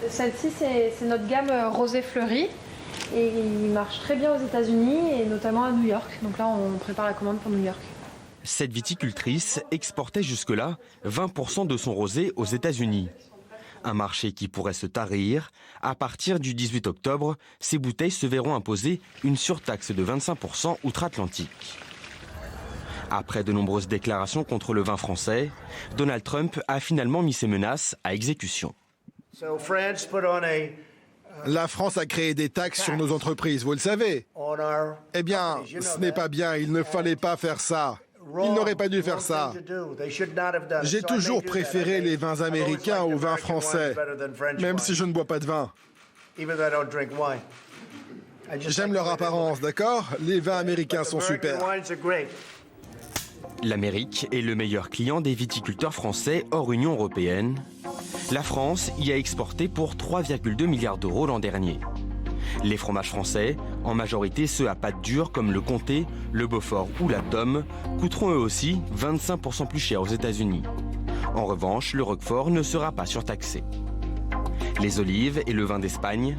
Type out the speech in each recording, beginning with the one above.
Celle-ci, c'est notre gamme rosé fleuri. Et il marche très bien aux États-Unis et notamment à New York. Donc là, on prépare la commande pour New York. Cette viticultrice exportait jusque-là 20% de son rosé aux États-Unis. Un marché qui pourrait se tarir. À partir du 18 octobre, ces bouteilles se verront imposer une surtaxe de 25% outre-Atlantique. Après de nombreuses déclarations contre le vin français, Donald Trump a finalement mis ses menaces à exécution. La France a créé des taxes sur nos entreprises, vous le savez. Eh bien, ce n'est pas bien, il ne fallait pas faire ça. Il n'aurait pas dû faire ça. J'ai toujours préféré les vins américains aux vins français, même si je ne bois pas de vin. J'aime leur apparence, d'accord? Les vins américains sont super. L'Amérique est le meilleur client des viticulteurs français hors Union européenne. La France y a exporté pour 3,2 milliards d'euros l'an dernier. Les fromages français, en majorité ceux à pâte dure comme le comté, le Beaufort ou la Tome, coûteront eux aussi 25% plus cher aux États-Unis. En revanche, le Roquefort ne sera pas surtaxé. Les olives et le vin d'Espagne,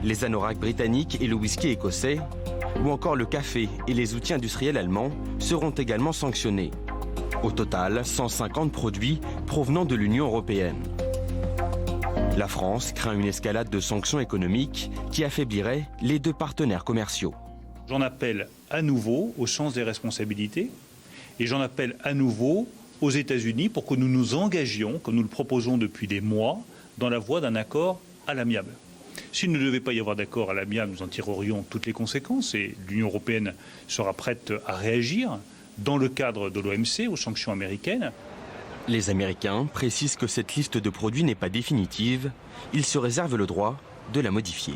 les anoraks britanniques et le whisky écossais, ou encore le café et les outils industriels allemands seront également sanctionnés. Au total, 150 produits provenant de l'Union européenne. La France craint une escalade de sanctions économiques qui affaiblirait les deux partenaires commerciaux. J'en appelle à nouveau au sens des responsabilités et j'en appelle à nouveau aux États-Unis pour que nous nous engagions, comme nous le proposons depuis des mois, dans la voie d'un accord à l'amiable. S'il ne devait pas y avoir d'accord à l'amiable, nous en tirerions toutes les conséquences et l'Union européenne sera prête à réagir dans le cadre de l'OMC aux sanctions américaines. Les Américains précisent que cette liste de produits n'est pas définitive. Ils se réservent le droit de la modifier.